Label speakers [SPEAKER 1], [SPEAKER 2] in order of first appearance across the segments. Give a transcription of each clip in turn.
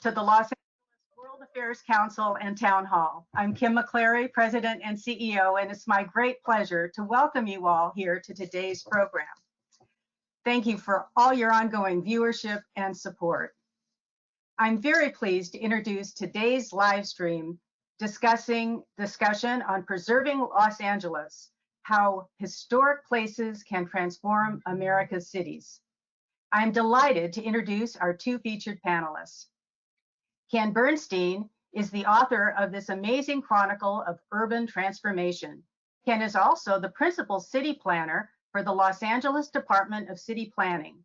[SPEAKER 1] to the Los Angeles World Affairs Council and Town Hall. I'm Kim McClary, President and CEO, and it's my great pleasure to welcome you all here to today's program. Thank you for all your ongoing viewership and support. I'm very pleased to introduce today's live stream discussion on preserving Los Angeles, how historic places can transform America's cities. I'm delighted to introduce our two featured panelists. Ken Bernstein is the author of this amazing chronicle of urban transformation. Ken is also the principal city planner for the Los Angeles Department of City Planning.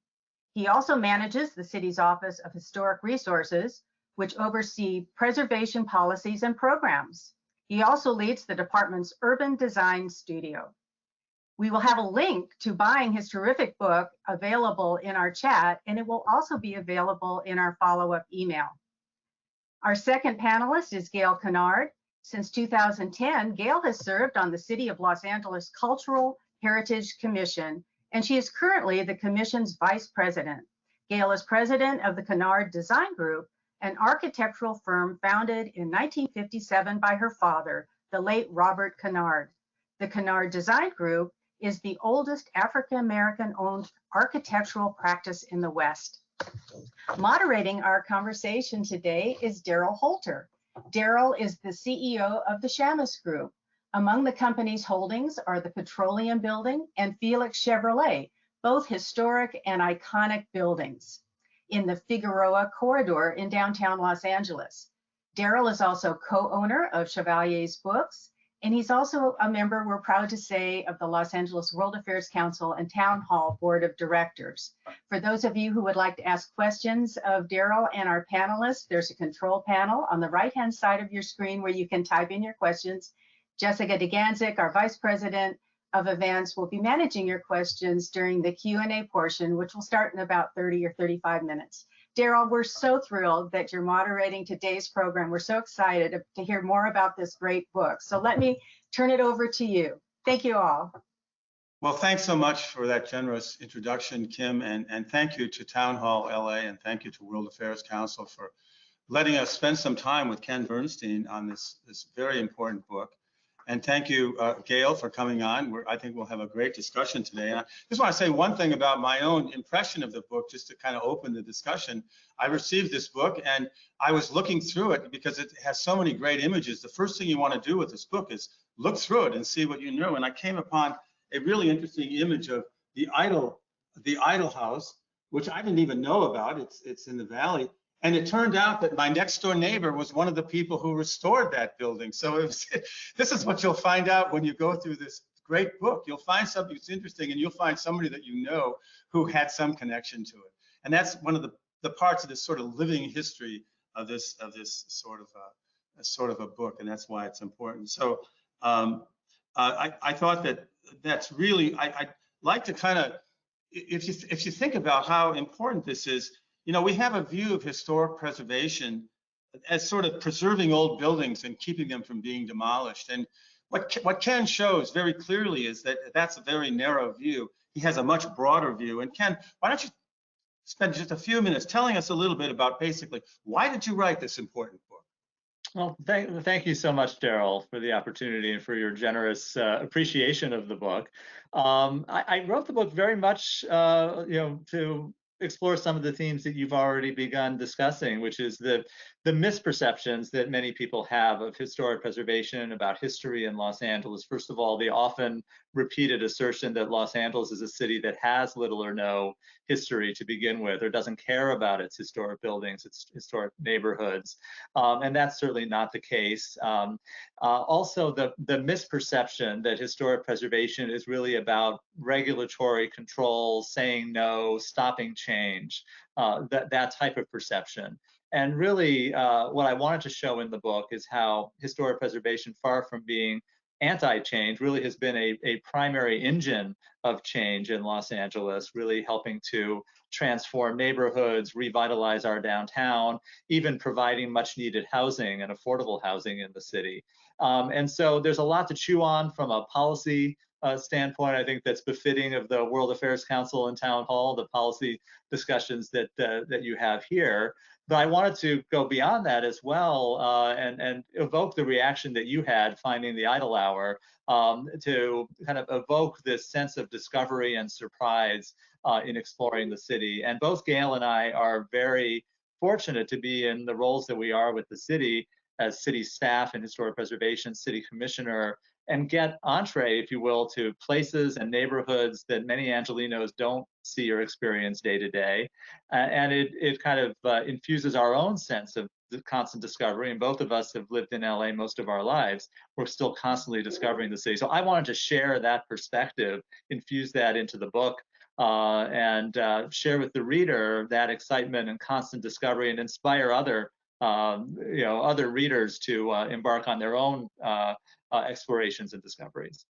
[SPEAKER 1] He also manages the city's Office of Historic Resources, which oversee preservation policies and programs. He also leads the department's Urban Design Studio. We will have a link to buying his terrific book available in our chat, and it will also be available in our follow-up email. Our second panelist is Gail Kennard. Since 2010, Gail has served on the City of Los Angeles Cultural Heritage Commission, and she is currently the Commission's Vice President. Gail is president of the Kennard Design Group, an architectural firm founded in 1957 by her father, the late Robert Kennard. The Kennard Design Group is the oldest African-American owned architectural practice in the West. Moderating our conversation today is Daryl Holter. Daryl is the CEO of the Shammas Group. Among the company's holdings are the Petroleum Building and Felix Chevrolet, both historic and iconic buildings in the Figueroa corridor in downtown Los Angeles. Daryl is also co-owner of Chevalier's Books, and he's also a member, we're proud to say, of the Los Angeles World Affairs Council and Town Hall Board of Directors. For those of you who would like to ask questions of Daryl and our panelists, there's a control panel on the right-hand side of your screen where you can type in your questions. Jessica DeGanzik, our Vice President of Events, will be managing your questions during the Q&A portion, which will start in about 30 or 35 minutes. Daryl, we're so thrilled that you're moderating today's program. We're so excited to hear more about this great book. So let me turn it over to you. Thank you all.
[SPEAKER 2] Well, thanks so much for that generous introduction, Kim, and thank you to Town Hall LA, and thank you to World Affairs Council for letting us spend some time with Ken Bernstein on this very important book. And thank you, Gail, for coming on. I think we'll have a great discussion today. And I just want to say one thing about my own impression of the book, just to kind of open the discussion. I received this book and I was looking through it because it has so many great images. The first thing you want to do with this book is look through it and see what you know. And I came upon a really interesting image of the Idol House, which I didn't even know about. It's in the Valley. And it turned out that my next door neighbor was one of the people who restored that building. So this is what you'll find out when you go through this great book. You'll find something that's interesting, and you'll find somebody that you know who had some connection to it. And that's one of the parts of this sort of living history of this sort of a book, and that's why it's important. So I thought that's really, I'd like to kind of, if you think about how important this is. You know, we have a view of historic preservation as sort of preserving old buildings and keeping them from being demolished. And what Ken shows very clearly is that that's a very narrow view. He has a much broader view. And Ken, why don't you spend just a few minutes telling us a little bit about basically, why did you write this important book?
[SPEAKER 3] Well, thank you so much, Daryl, for the opportunity and for your generous appreciation of the book. I wrote the book very much, to explore some of the themes that you've already begun discussing, which is the misperceptions that many people have of historic preservation, about history in Los Angeles. First of all, the often repeated assertion that Los Angeles is a city that has little or no history to begin with, or doesn't care about its historic buildings, its historic neighborhoods. And that's certainly not the case. Also, the misperception that historic preservation is really about regulatory control, saying no, stopping change, that type of perception. And really, what I wanted to show in the book is how historic preservation, far from being anti-change, really has been a primary engine of change in Los Angeles, really helping to transform neighborhoods, revitalize our downtown, even providing much needed housing and affordable housing in the city. And so there's a lot to chew on from a policy standpoint. I think that's befitting of the World Affairs Council and Town Hall, the policy discussions that you have here. But I wanted to go beyond that as well, and evoke the reaction that you had finding the Idle Hour, to kind of evoke this sense of discovery and surprise in exploring the city. And both Gail and I are very fortunate to be in the roles that we are with the city as city staff and historic preservation, city commissioner, and get entree, if you will, to places and neighborhoods that many Angelinos don't see or experience day to day. And it kind of infuses our own sense of the constant discovery. And both of us have lived in LA most of our lives. We're still constantly discovering the city. So I wanted to share that perspective, infuse that into the book, and share with the reader that excitement and constant discovery, and inspire other other readers to embark on their own explorations and discoveries.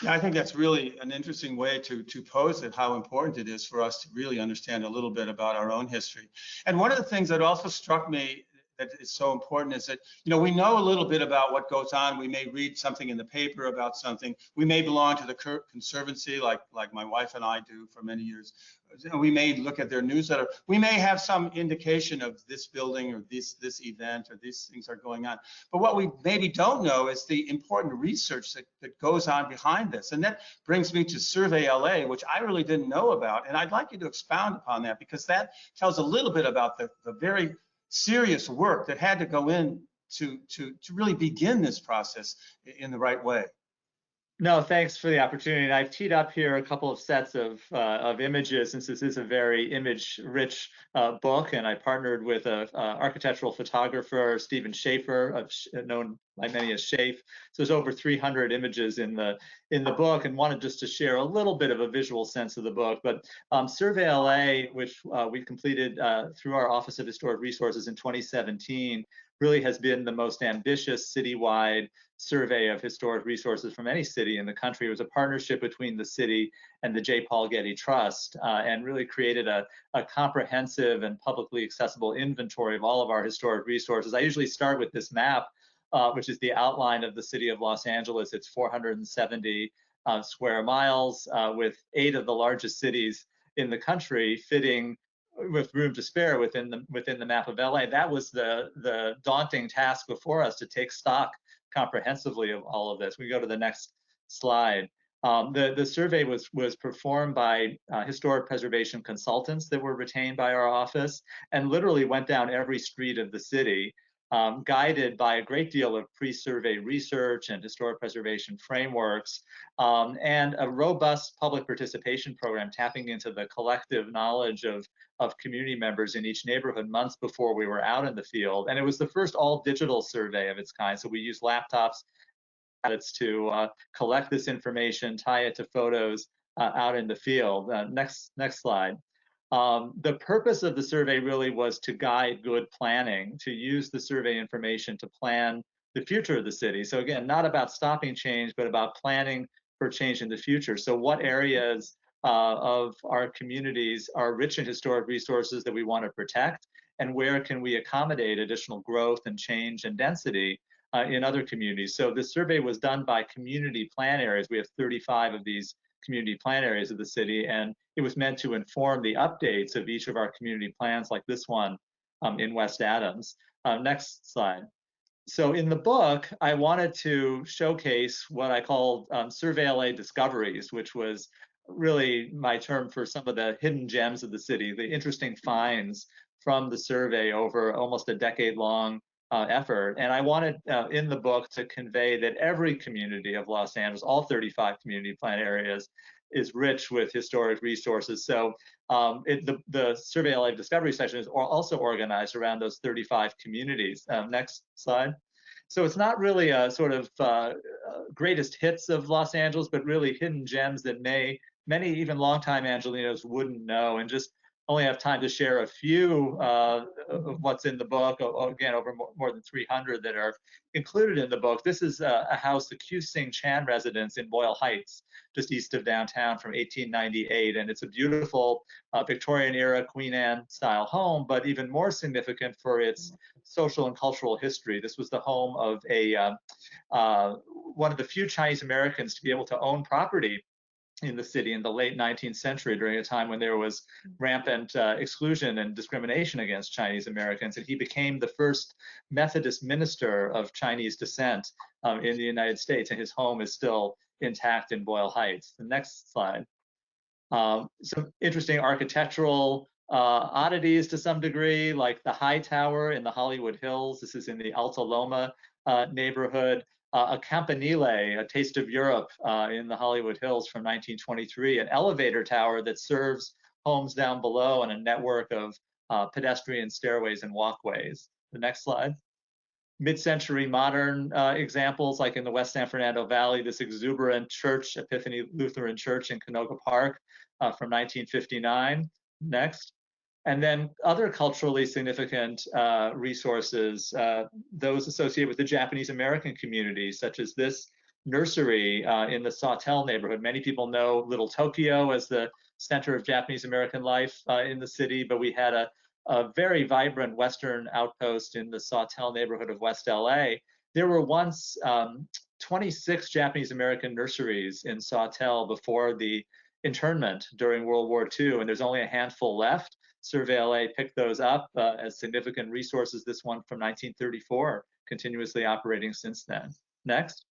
[SPEAKER 2] Yeah, I think that's really an interesting way to pose it, how important it is for us to really understand a little bit about our own history. And one of the things that also struck me that is so important is that, we know a little bit about what goes on. We may read something in the paper about something. We may belong to the Conservancy, like my wife and I do for many years. We may look at their newsletter. We may have some indication of this building or this event or these things are going on. But what we maybe don't know is the important research that goes on behind this. And that brings me to Survey LA, which I really didn't know about. And I'd like you to expound upon that, because that tells a little bit about the very serious work that had to go in to really begin this process in the right way.
[SPEAKER 3] No, thanks for the opportunity. And I've teed up here a couple of sets of images, since this is a very image-rich book. And I partnered with an architectural photographer, Stephen Schaefer, known by many as Schaeff. So there's over 300 images in the book, and wanted just to share a little bit of a visual sense of the book. But Survey LA, which we completed through our Office of Historic Resources in 2017, really has been the most ambitious citywide survey of historic resources from any city in the country. It was a partnership between the city and the J. Paul Getty Trust, and really created a comprehensive and publicly accessible inventory of all of our historic resources. I usually start with this map, which is the outline of the city of Los Angeles. It's 470 square miles, with 8 of the largest cities in the country fitting with room to spare within the map of LA. That was the daunting task before us, to take stock comprehensively of all of this. We go to the next slide. The survey was performed by historic preservation consultants that were retained by our office, and literally went down every street of the city, guided by a great deal of pre-survey research and historic preservation frameworks, and a robust public participation program tapping into the collective knowledge of community members in each neighborhood months before we were out in the field. And it was the first all digital survey of its kind. So we used laptops to collect this information, tie it to photos out in the field. Next slide. The purpose of the survey really was to guide good planning, to use the survey information to plan the future of the city. So again, not about stopping change, but about planning for change in the future. So what areas of our communities are rich in historic resources that we want to protect, and where can we accommodate additional growth and change and density in other communities? So this survey was done by community plan areas. We have 35 of these community plan areas of the city, and it was meant to inform the updates of each of our community plans, like this one in West Adams. Next slide. So in the book, I wanted to showcase what I called Survey LA Discoveries, which was really my term for some of the hidden gems of the city, the interesting finds from the survey over almost a decade-long effort. And I wanted in the book to convey that every community of Los Angeles, all 35 community plan areas, is rich with historic resources. So the Survey LA Discovery section is also organized around those 35 communities. Next slide. So it's not really a sort of greatest hits of Los Angeles, but really hidden gems that many even longtime Angelinos wouldn't know. And just only have time to share a few of what's in the book. Again, over more than 300 that are included in the book. This is a house, the Q Sing Chan residence in Boyle Heights, just east of downtown, from 1898. And it's a beautiful Victorian era Queen Anne style home, but even more significant for its social and cultural history. This was the home of one of the few Chinese Americans to be able to own property in the city in the late 19th century during a time when there was rampant exclusion and discrimination against Chinese Americans. And he became the first Methodist minister of Chinese descent in the United States, and his home is still intact in Boyle Heights. The next slide. Some interesting architectural oddities to some degree, like the High Tower in the Hollywood Hills. This is in the Alta Loma neighborhood. A campanile, a taste of Europe in the Hollywood Hills from 1923, an elevator tower that serves homes down below and a network of pedestrian stairways and walkways. The next slide. Mid-century modern examples, like in the West San Fernando Valley, this exuberant church, Epiphany Lutheran Church in Canoga Park from 1959. Next. And then other culturally significant resources, those associated with the Japanese American community, such as this nursery in the Sawtell neighborhood. Many people know Little Tokyo as the center of Japanese American life in the city, but we had a very vibrant Western outpost in the Sawtell neighborhood of West LA. There were once 26 Japanese American nurseries in Sawtell before the internment during World War II, and there's only a handful left. Survey LA picked those up as significant resources, this one from 1934, continuously operating since then. Next.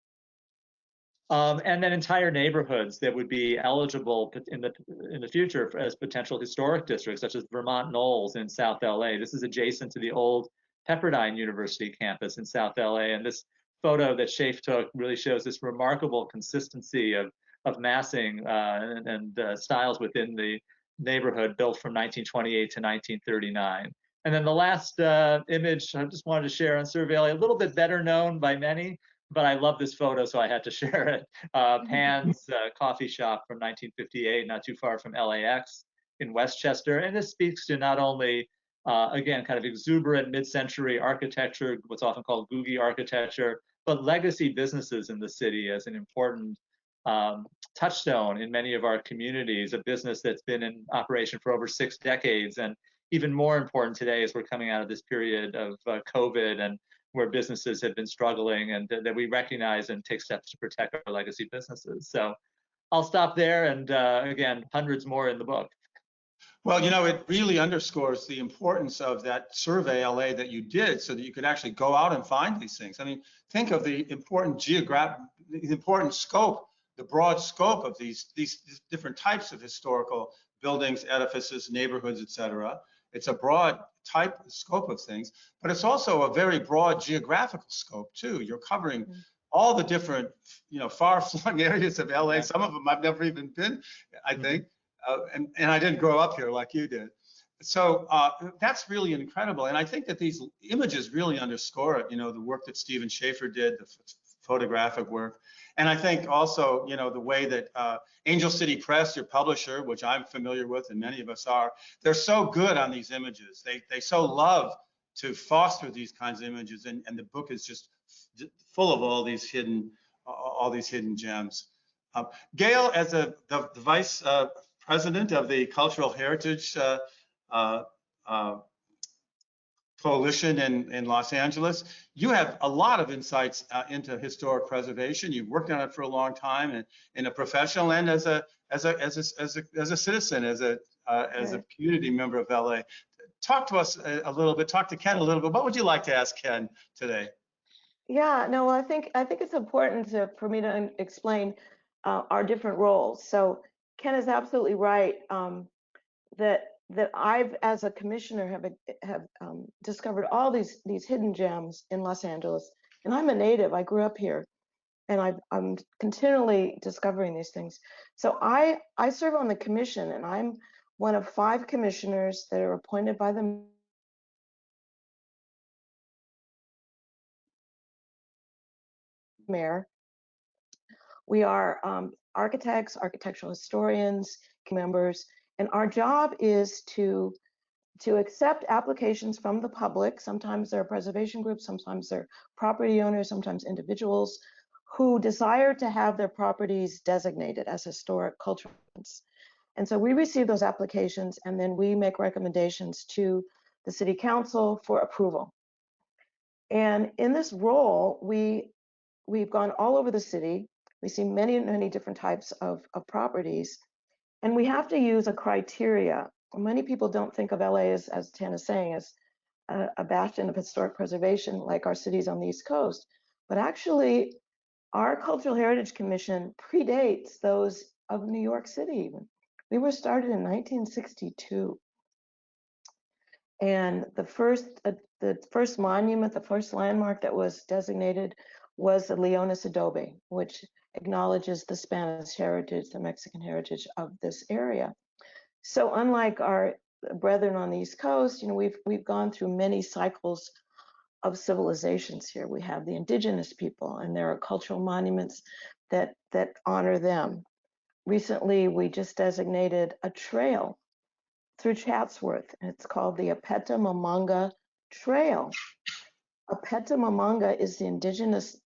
[SPEAKER 3] And then entire neighborhoods that would be eligible in the future as potential historic districts, such as Vermont Knolls in South LA. This is adjacent to the old Pepperdine University campus in South LA. And this photo that Schaaf took really shows this remarkable consistency of massing and styles within the neighborhood, built from 1928 to 1939. And then the last image I just wanted to share on Survey LA, a little bit better known by many, but I love this photo, so I had to share it. Pan's Coffee Shop from 1958, not too far from LAX in Westchester. And this speaks to not only, again, kind of exuberant mid-century architecture, what's often called Googie architecture, but legacy businesses in the city as an important touchstone in many of our communities, a business that's been in operation for over 6 decades. And even more important today as we're coming out of this period of COVID, and where businesses have been struggling, and that we recognize and take steps to protect our legacy businesses. So I'll stop there, and again, hundreds more in the book.
[SPEAKER 2] Well, you know, it really underscores the importance of that Survey LA that you did, so that you could actually go out and find these things. I mean, think of the important scope, the broad scope of these different types of historical buildings, edifices, neighborhoods, et cetera. It's a broad scope of things, but it's also a very broad geographical scope too. You're covering all the different, far-flung areas of LA. Some of them I've never even been, I think, and I didn't grow up here like you did. So that's really incredible, and I think that these images really underscore it. The work that Stephen Schaefer did, the photographic work. And I think also, the way that Angel City Press, your publisher, which I'm familiar with and many of us are, they're so good on these images. They so love to foster these kinds of images, and the book is just full of all these hidden gems. Gail, as the vice president of the Cultural Heritage Coalition in Los Angeles, you have a lot of insights into historic preservation. You've worked on it for a long time, and in a professional and as a citizen, as a community member of LA. Talk to us a little bit. Talk to Ken a little bit. What would you like to ask Ken today?
[SPEAKER 4] Yeah, no, I think it's important for me to explain our different roles. So Ken is absolutely right that I've, as a commissioner, have discovered all these hidden gems in Los Angeles. And I'm a native. I grew up here, and I'm continually discovering these things. So I serve on the commission, and I'm one of 5 commissioners that are appointed by the mayor. We are architects, architectural historians, members, and our job is to accept applications from the public. Sometimes they're preservation groups, sometimes they're property owners, sometimes individuals who desire to have their properties designated as historic cultural events. And so we receive those applications, and then we make recommendations to the city council for approval. And in this role, we've gone all over the city. We see many, many different types of properties. And we have to use a criteria. Many people don't think of LA as Tan is saying, as a bastion of historic preservation like our cities on the East Coast. But actually, our Cultural Heritage Commission predates those of New York City even. We were started in 1962. And the first monument, the first landmark that was designated was the Leonis Adobe, which acknowledges the Spanish heritage, the Mexican heritage of this area. So unlike our brethren on the East Coast, we've gone through many cycles of civilizations here. We have the indigenous people, and there are cultural monuments that honor them. Recently, we just designated a trail through Chatsworth, and it's called the Apeta-Mamanga Trail. Apeta-Mamanga is the indigenous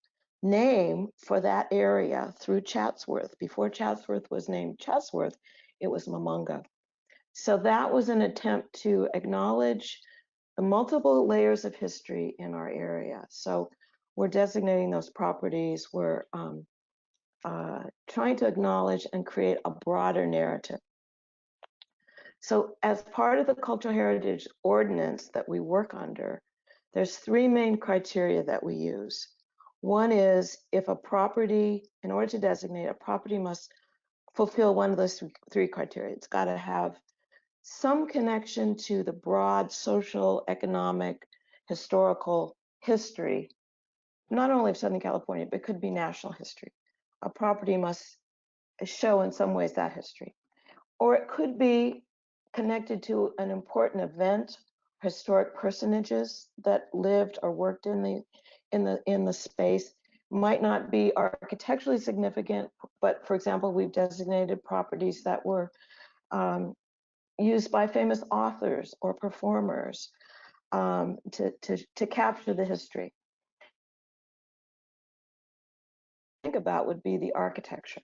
[SPEAKER 4] name for that area through Chatsworth. Before Chatsworth was named Chatsworth, it was Mamanga. So that was an attempt to acknowledge the multiple layers of history in our area. So we're designating those properties. We're trying to acknowledge and create a broader narrative. So as part of the Cultural Heritage Ordinance that we work under, there's three main criteria that we use. One is if a property, in order to designate, a property must fulfill one of those three criteria. It's got to have some connection to the broad social, economic, historical history, not only of Southern California, but it could be national history. A property must show in some ways that history. Or it could be connected to an important event, historic personages that lived or worked in the space. Might not be architecturally significant, but for example, we've designated properties that were used by famous authors or performers to capture the history. Think about would be the architecture.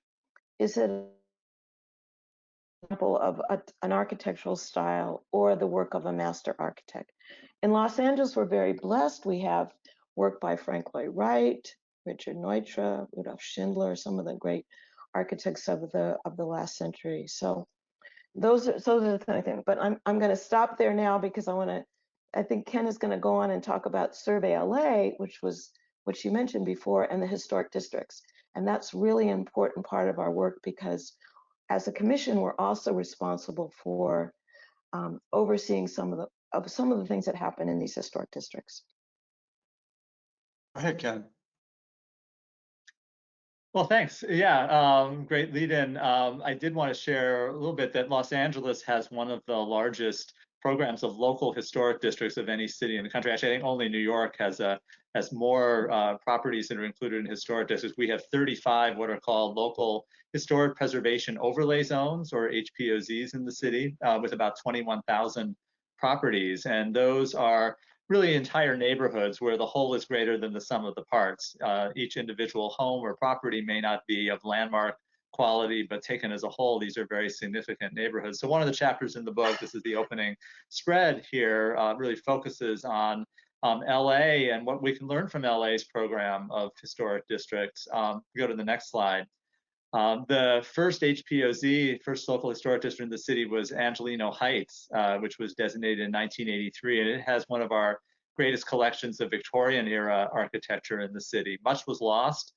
[SPEAKER 4] Is it an example of an architectural style or the work of a master architect? In Los Angeles, we're very blessed. We have work by Frank Lloyd Wright, Richard Neutra, Rudolf Schindler, some of the great architects of the last century. So those are the kind of things. But I'm going to stop there now because I think Ken is going to go on and talk about Survey LA, which you mentioned before, and the historic districts. And that's really an important part of our work because as a commission, we're also responsible for overseeing some of the things that happen in these historic districts.
[SPEAKER 2] Go ahead, Ken.
[SPEAKER 3] Well, thanks. Yeah, great lead in. I did want to share a little bit that Los Angeles has one of the largest programs of local historic districts of any city in the country. Actually, I think only New York has more properties that are included in historic districts. We have 35 what are called local historic preservation overlay zones, or HPOZs, in the city, with about 21,000 properties. And those are really entire neighborhoods where the whole is greater than the sum of the parts. Each individual home or property may not be of landmark quality, but taken as a whole, these are very significant neighborhoods. So one of the chapters in the book, this is the opening spread here, really focuses on LA and what we can learn from LA's program of historic districts. Go to the next slide. The first HPOZ, first local historic district in the city, was Angelino Heights, which was designated in 1983, and it has one of our greatest collections of Victorian era architecture in the city. Much was lost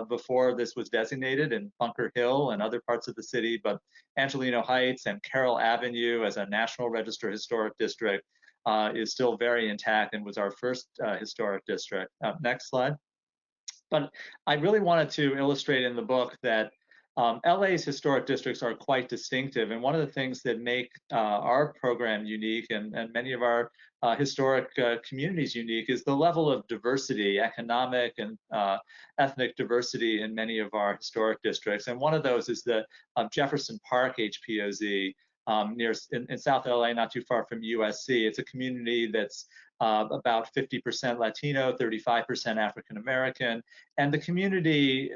[SPEAKER 3] before this was designated in Bunker Hill and other parts of the city, but Angelino Heights and Carroll Avenue as a National Register historic district is still very intact and was our first historic district. Next slide. But I really wanted to illustrate in the book that LA's historic districts are quite distinctive. And one of the things that make our program unique and many of our historic communities unique is the level of diversity, economic and ethnic diversity in many of our historic districts. And one of those is the Jefferson Park HPOZ in South LA, not too far from USC. It's a community that's about 50% Latino, 35% African American, and the community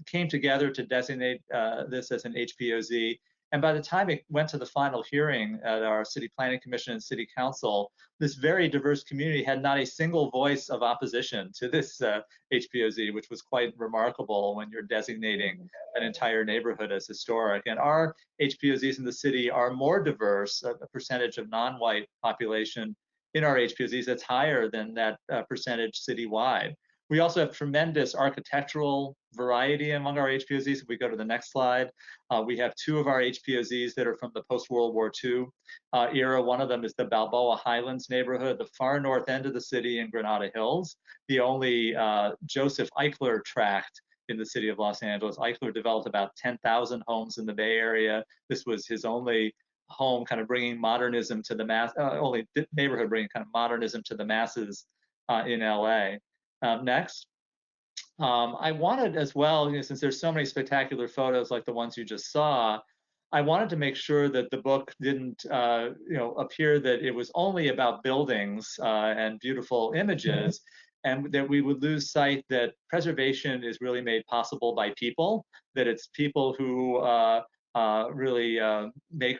[SPEAKER 3] came together to designate this as an HPOZ And by the time it went to the final hearing at our City Planning Commission and City Council, this very diverse community had not a single voice of opposition to this HPOZ, which was quite remarkable when you're designating an entire neighborhood as historic. And our HPOZs in the city are more diverse, a percentage of non-white population in our HPOZs that's higher than that percentage citywide. We also have tremendous architectural variety among our HPOZs. If we go to the next slide, we have 2 of our HPOZs that are from the post-World War II era. One of them is the Balboa Highlands neighborhood, the far north end of the city in Granada Hills, the only Joseph Eichler tract in the city of Los Angeles. Eichler developed about 10,000 homes in the Bay Area. This was his only home kind of bringing modernism to the mass, only neighborhood bringing kind of modernism to the masses in LA. Next. I wanted as well, since there's so many spectacular photos like the ones you just saw, I wanted to make sure that the book didn't, appear that it was only about buildings and beautiful images, and that we would lose sight that preservation is really made possible by people, that it's people who really make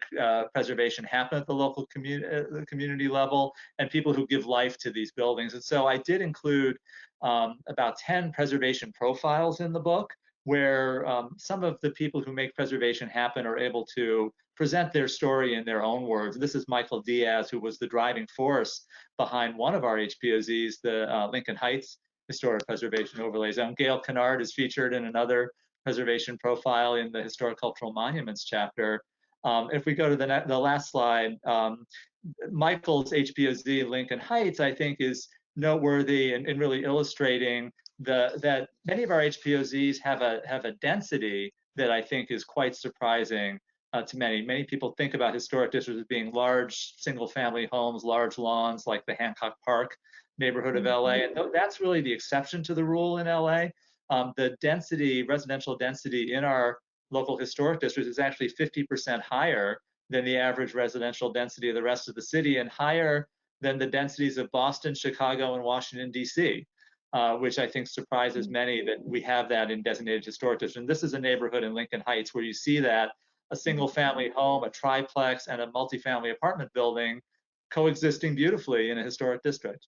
[SPEAKER 3] preservation happen at the local community level, and people who give life to these buildings. And so I did include about 10 preservation profiles in the book, where some of the people who make preservation happen are able to present their story in their own words. This is Michael Diaz, who was the driving force behind one of our HPOZs, the Lincoln Heights Historic Preservation Overlay Zone. Gail Kennard is featured in another preservation profile in the Historic Cultural Monuments chapter. If we go to the last slide, Michael's HPOZ Lincoln Heights, I think, is noteworthy in really illustrating that many of our HPOZs have a density that I think is quite surprising to many. Many people think about historic districts as being large single-family homes, large lawns, like the Hancock Park neighborhood of LA, and that's really the exception to the rule in LA. The density, residential density in our local historic districts is actually 50% higher than the average residential density of the rest of the city, and higher than the densities of Boston, Chicago, and Washington, D.C., which I think surprises many that we have that in designated historic districts. And this is a neighborhood in Lincoln Heights where you see that a single family home, a triplex, and a multifamily apartment building coexisting beautifully in a historic district.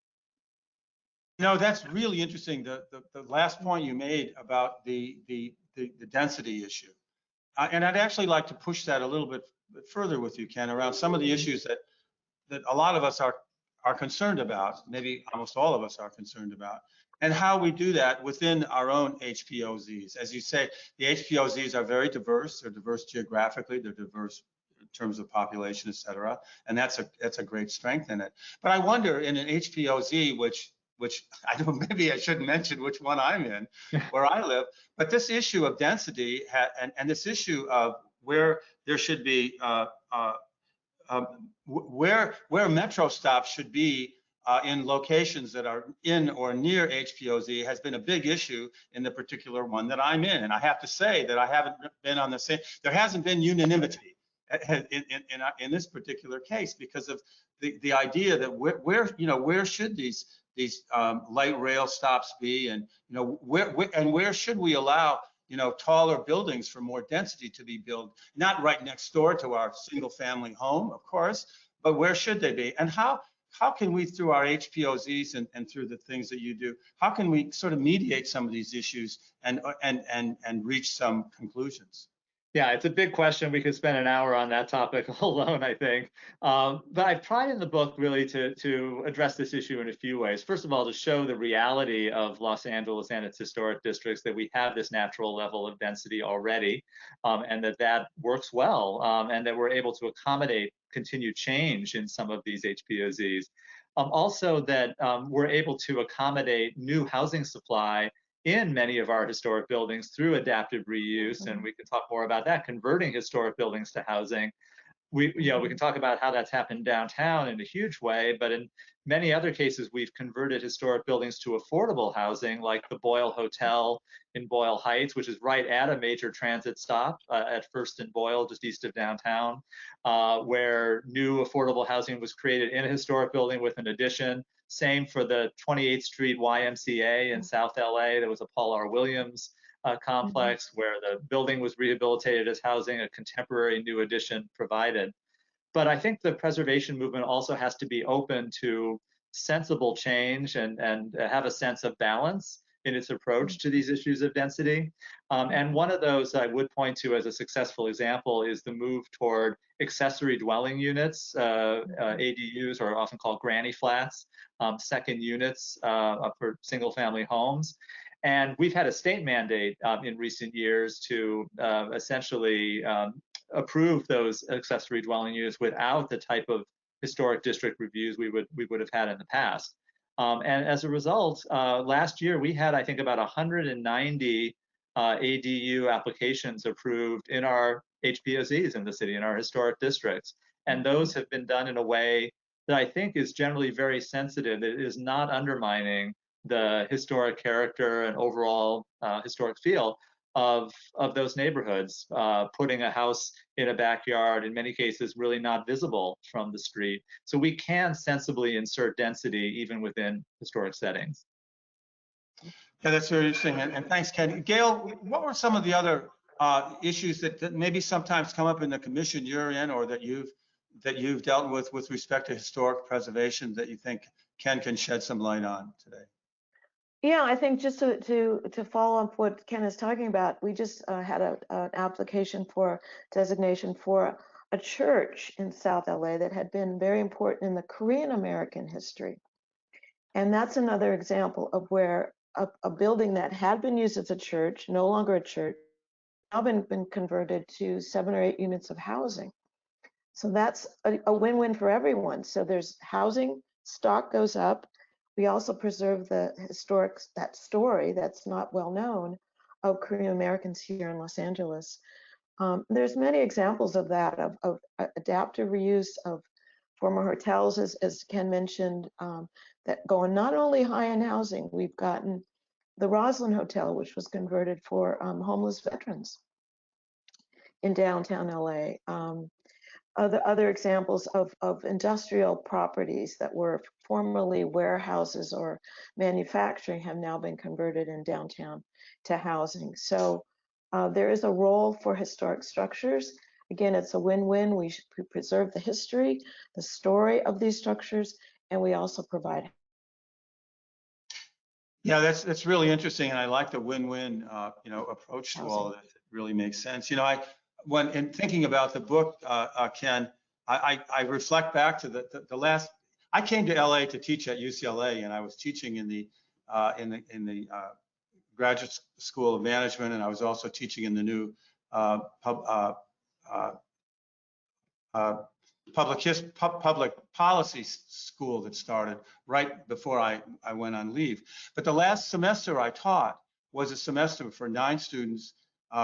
[SPEAKER 2] No, that's really interesting. The last point you made about the density issue, and I'd actually like to push that a little bit further with you, Ken, around some of the issues that a lot of us are concerned about, maybe almost all of us are concerned about, and how we do that within our own HPOZs. As you say, the HPOZs are very diverse. They're diverse geographically. They're diverse in terms of population, et cetera, and that's a great strength in it. But I wonder, in an HPOZ, which I don't, maybe I shouldn't mention which one I'm in, where I live, but this issue of density and this issue of where there should be where metro stops should be in locations that are in or near HPOZ has been a big issue in the particular one that I'm in. And I have to say that I haven't been on the same, there hasn't been unanimity in this particular case, because of the idea that where should these light rail stops be, and where should we allow taller buildings for more density to be built, not right next door to our single family home, of course, but where should they be? And how can we, through our HPOZs and through the things that you do, how can we sort of mediate some of these issues and reach some conclusions?
[SPEAKER 3] Yeah, it's a big question. We could spend an hour on that topic alone, I think. But I've tried in the book really to address this issue in a few ways. First of all, to show the reality of Los Angeles and its historic districts, that we have this natural level of density already, and that works well, and that we're able to accommodate continued change in some of these HPOZs. Also that we're able to accommodate new housing supply in many of our historic buildings through adaptive reuse, and we can talk more about that, converting historic buildings to housing. We can talk about how that's happened downtown in a huge way, but in many other cases, we've converted historic buildings to affordable housing, like the Boyle Hotel in Boyle Heights, which is right at a major transit stop at First and Boyle, just east of downtown, where new affordable housing was created in a historic building with an addition. Same for the 28th Street YMCA in South LA. There was a Paul R. Williams complex where the building was rehabilitated as housing, a contemporary new addition provided. But I think the preservation movement also has to be open to sensible change and have a sense of balance in its approach to these issues of density. And one of those I would point to as a successful example is the move toward accessory dwelling units, ADUs, or often called granny flats, second units for single family homes. And we've had a state mandate in recent years to essentially approve those accessory dwelling units without the type of historic district reviews we would have had in the past. And as a result, last year we had, I think, about 190 ADU applications approved in our HPOZs in the city, in our historic districts. And those have been done in a way that I think is generally very sensitive. It is not undermining the historic character and overall historic feel of those neighborhoods, putting a house in a backyard, in many cases really not visible from the street. So we can sensibly insert density even within historic settings.
[SPEAKER 2] Yeah, that's very interesting. And thanks, Ken. Gail, what were some of the other issues that maybe sometimes come up in the commission you're in, or that you've dealt with respect to historic preservation that you think Ken can shed some light on today?
[SPEAKER 4] Yeah, I think just to follow up what Ken is talking about, we just had an application for designation for a church in South LA that had been very important in the Korean American history. And that's another example of where a building that had been used as a church, no longer a church, now been converted to 7 or 8 units of housing. So that's a win-win for everyone. So there's housing, stock goes up. We also preserve the that story that's not well known of Korean Americans here in Los Angeles. There's many examples of that, of adaptive reuse of former hotels, as Ken mentioned, that go on not only high-end housing. We've gotten the Rosalind Hotel, which was converted for homeless veterans in downtown LA. Other examples of industrial properties that were formerly warehouses or manufacturing have now been converted in downtown to housing. So there is a role for historic structures. Again, it's a win-win. We preserve the history, the story of these structures, and we also provide.
[SPEAKER 2] Yeah, that's really interesting, and I like the win-win approach to all of this. It really makes sense. When in thinking about the book, Ken, I reflect back to the last. I came to LA to teach at UCLA, and I was teaching in the Graduate School of Management, and I was also teaching in the new public policy school that started right before I went on leave. But the last semester I taught was a semester for 9 students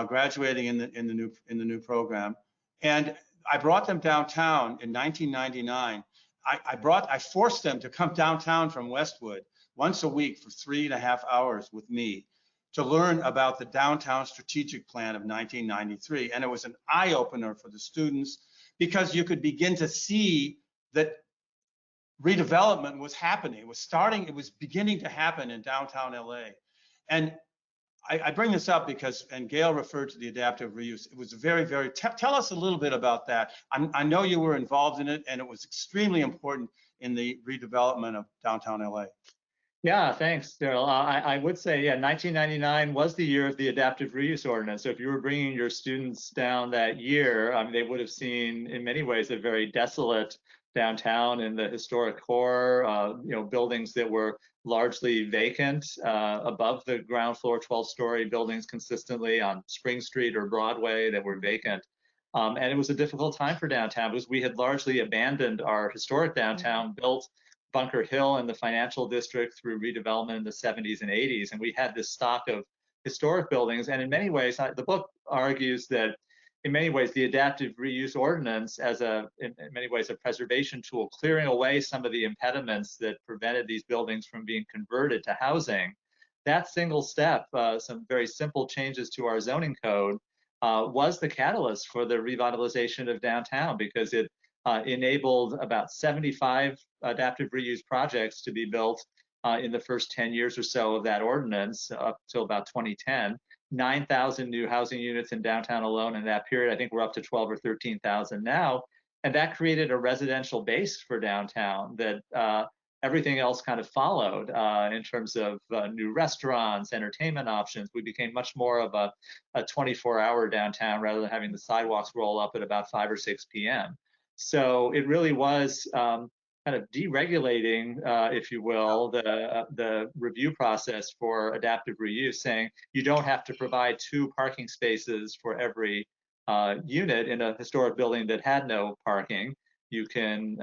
[SPEAKER 2] graduating in the new program, and I brought them downtown in 1999. I forced them to come downtown from Westwood once a week for 3.5 hours with me to learn about the downtown strategic plan of 1993, and it was an eye-opener for the students because you could begin to see that redevelopment was happening. It was beginning to happen in downtown LA, and I bring this up because, and Gail referred to the adaptive reuse. It was very, tell us a little bit about that. I know you were involved in it, and it was extremely important in the redevelopment of downtown LA.
[SPEAKER 3] Yeah, thanks, Daryl. I would say, yeah, 1999 was the year of the adaptive reuse ordinance. So if you were bringing your students down that year, they would have seen, in many ways, a very desolate downtown in the historic core, buildings that were largely vacant above the ground floor, 12-story buildings consistently on Spring Street or Broadway that were vacant. And it was a difficult time for downtown because we had largely abandoned our historic downtown, built Bunker Hill in the financial district through redevelopment in the 70s and 80s. And we had this stock of historic buildings. And in many ways, the book argues that in many ways, the adaptive reuse ordinance as in many ways, a preservation tool, clearing away some of the impediments that prevented these buildings from being converted to housing. That single step, some very simple changes to our zoning code, was the catalyst for the revitalization of downtown because it enabled about 75 adaptive reuse projects to be built in the first 10 years or so of that ordinance up till about 2010. 9,000 new housing units in downtown alone in that period. I think we're up to 12 or 13,000 now. And that created a residential base for downtown that everything else kind of followed in terms of new restaurants, entertainment options. We became much more of a 24-hour downtown rather than having the sidewalks roll up at about 5 or 6 p.m. So it really was kind of deregulating, if you will, the review process for adaptive reuse, saying you don't have to provide 2 parking spaces for every unit in a historic building that had no parking. You can,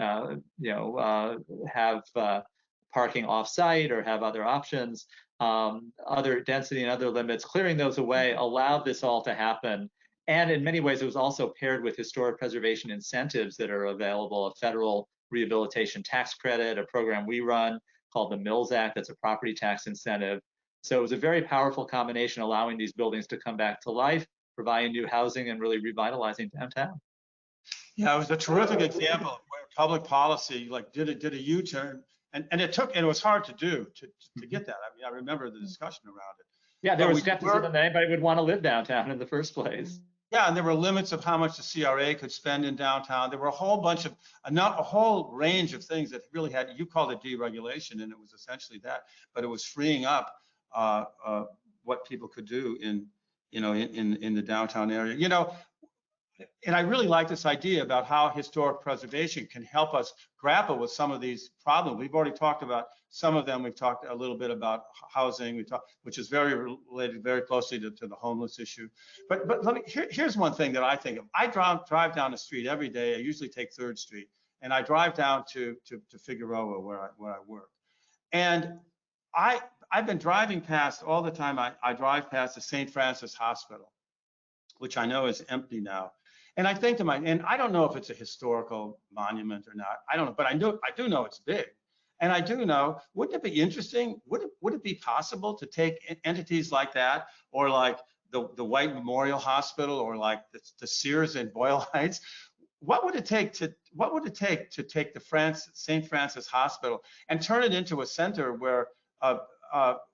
[SPEAKER 3] have parking off-site or have other options, other density and other limits. Clearing those away allowed this all to happen. And in many ways, it was also paired with historic preservation incentives that are available, a federal rehabilitation tax credit, a program we run called the Mills Act, that's a property tax incentive. So it was a very powerful combination, allowing these buildings to come back to life, providing new housing, and really revitalizing downtown.
[SPEAKER 2] Yeah, it was a terrific example of where public policy like did a U-turn, and it was hard to do to get that. I mean, I remember the discussion around it.
[SPEAKER 3] Yeah, there was skepticism that anybody would want to live downtown in the first place.
[SPEAKER 2] Yeah, and there were limits of how much the CRA could spend in downtown. There were a whole bunch of, a whole range of things that really had, you called it deregulation, and it was essentially that, but it was freeing up what people could do in the downtown area. You know, and I really like this idea about how historic preservation can help us grapple with some of these problems. We've already talked about some of them. We've talked a little bit about housing, which is very related very closely to the homeless issue. But let me, here's one thing that I think of. I drive down the street every day. I usually take 3rd Street, and I drive down to Figueroa where I work. And I've been driving past all the time. I drive past the St. Francis Hospital, which I know is empty now. And I think to myself, and I don't know if it's a historical monument or not. I don't know, but I do know it's big. And I do know, wouldn't it be interesting? Would it be possible to take entities like that, or like the White Memorial Hospital, or like the Sears in Boyle Heights? What would it take to take the St. Francis Hospital and turn it into a center where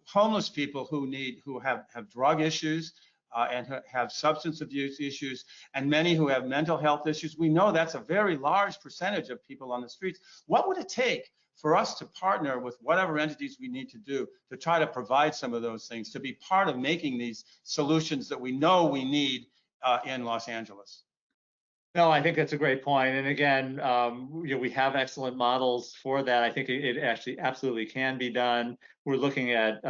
[SPEAKER 2] homeless people who have drug issues, and have substance abuse issues, and many who have mental health issues. We know that's a very large percentage of people on the streets. What would it take for us to partner with whatever entities we need to do to try to provide some of those things, to be part of making these solutions that we know we need in Los Angeles?
[SPEAKER 3] No, I think that's a great point. And again, we have excellent models for that. I think it actually absolutely can be done. We're looking at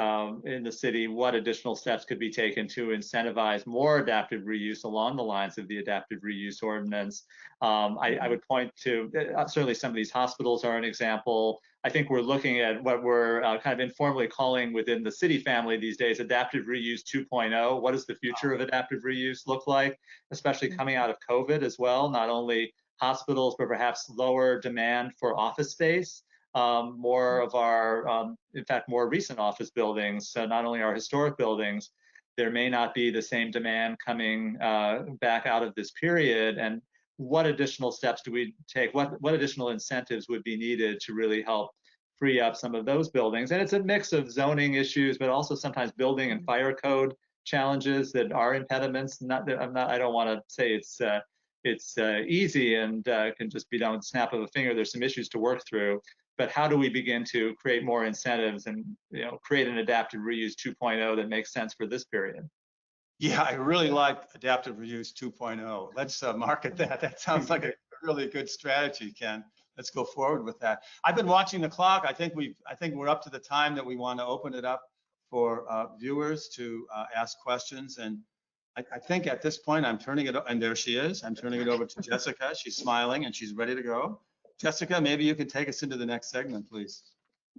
[SPEAKER 3] in the city what additional steps could be taken to incentivize more adaptive reuse along the lines of the adaptive reuse ordinance. I would point to certainly some of these hospitals are an example. I think we're looking at what we're kind of informally calling within the city family these days, adaptive reuse 2.0. What does the future of adaptive reuse look like, especially coming out of COVID as well? Not only hospitals, but perhaps lower demand for office space. More of our, in fact, more recent office buildings, so not only our historic buildings, there may not be the same demand coming back out of this period. And what additional steps do we take? What additional incentives would be needed to really help free up some of those buildings? And it's a mix of zoning issues, but also sometimes building and fire code challenges that are impediments. I don't want to say it's easy and can just be done with a snap of a finger. There's some issues to work through. But how do we begin to create more incentives and create an adaptive reuse 2.0 that makes sense for this period?
[SPEAKER 2] Yeah, I really like adaptive reuse 2.0. Let's market that. That sounds like a really good strategy, Ken. Let's go forward with that. I've been watching the clock. I think we're up to the time that we want to open it up for viewers to ask questions. And I think at this point I'm turning it, and there she is. I'm turning it over to Jessica. She's smiling and she's ready to go. Jessica, maybe you can take us into the next segment, please.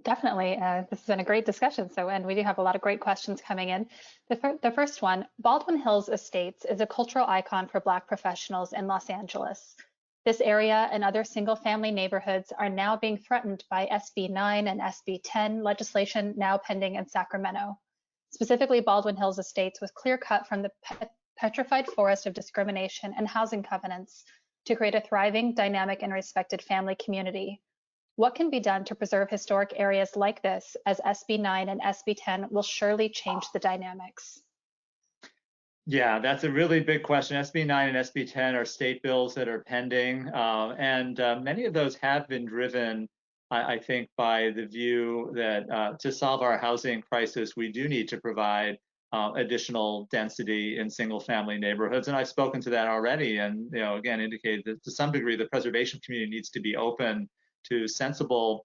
[SPEAKER 5] Definitely. This has been a great discussion. And we do have a lot of great questions coming in. The first one, Baldwin Hills Estates is a cultural icon for Black professionals in Los Angeles. This area and other single-family neighborhoods are now being threatened by SB 9 and SB 10 legislation now pending in Sacramento. Specifically, Baldwin Hills Estates was clear-cut from the petrified forest of discrimination and housing covenants to create a thriving, dynamic, and respected family community. What can be done to preserve historic areas like this, as SB 9 and SB 10 will surely change the dynamics?
[SPEAKER 3] Yeah, that's a really big question. SB 9 and SB 10 are state bills that are pending, and many of those have been driven, I think, by the view that to solve our housing crisis, we do need to provide additional density in single-family neighborhoods. And I've spoken to that already, and again, indicated that to some degree the preservation community needs to be open to sensible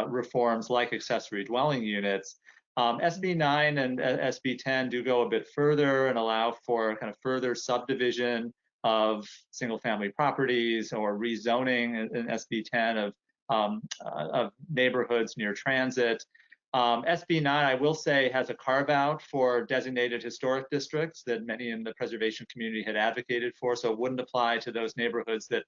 [SPEAKER 3] reforms like accessory dwelling units. SB 9 and SB 10 do go a bit further and allow for kind of further subdivision of single-family properties or rezoning in SB 10 of neighborhoods near transit. SB 9, I will say, has a carve-out for designated historic districts that many in the preservation community had advocated for, so it wouldn't apply to those neighborhoods that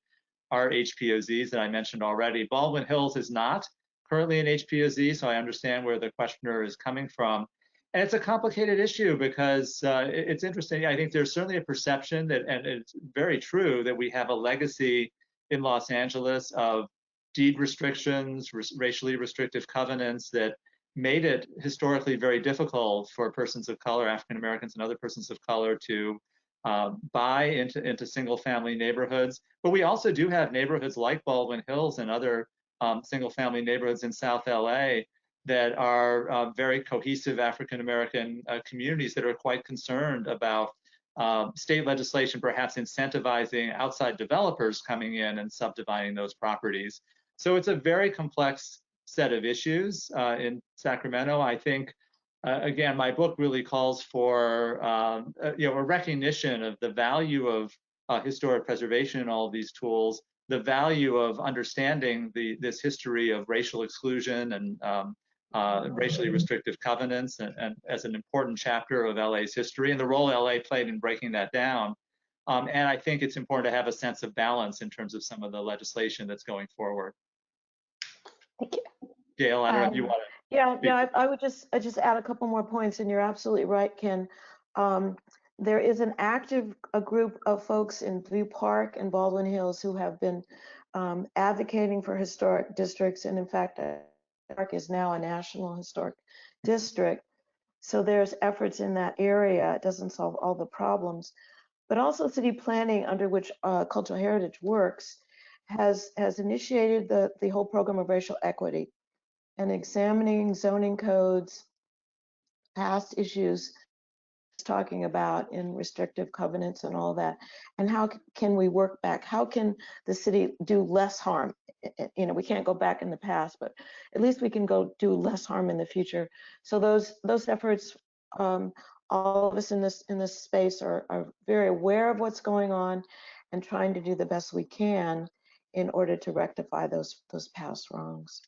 [SPEAKER 3] are HPOZs that I mentioned already. Baldwin Hills is not currently an HPOZ, so I understand where the questioner is coming from. And it's a complicated issue because it's interesting. I think there's certainly a perception that, and it's very true, that we have a legacy in Los Angeles of deed restrictions, racially restrictive covenants that made it historically very difficult for persons of color, African Americans and other persons of color, to buy into single family neighborhoods. But we also do have neighborhoods like Baldwin Hills and other single family neighborhoods in South LA that are very cohesive African American communities that are quite concerned about state legislation perhaps incentivizing outside developers coming in and subdividing those properties. So it's a very complex set of issues in Sacramento. I think, again, my book really calls for a recognition of the value of historic preservation and all of these tools, the value of understanding this history of racial exclusion and racially restrictive covenants and as an important chapter of LA's history and the role LA played in breaking that down. And I think it's important to have a sense of balance in terms of some of the legislation that's going forward.
[SPEAKER 5] Thank you.
[SPEAKER 3] Gail, I don't know if you want to.
[SPEAKER 4] Yeah, I would just add a couple more points, and you're absolutely right, Ken. There is an active group of folks in View Park and Baldwin Hills who have been advocating for historic districts, and in fact, Park is now a national historic district. So there's efforts in that area. It doesn't solve all the problems, but also city planning, under which cultural heritage works, has initiated the whole program of racial equity and examining zoning codes, past issues, talking about in restrictive covenants and all that, and how can we work back? How can the city do less harm? We can't go back in the past, but at least we can go do less harm in the future. So those efforts, all of us in this space are very aware of what's going on and trying to do the best we can in order to rectify those past wrongs.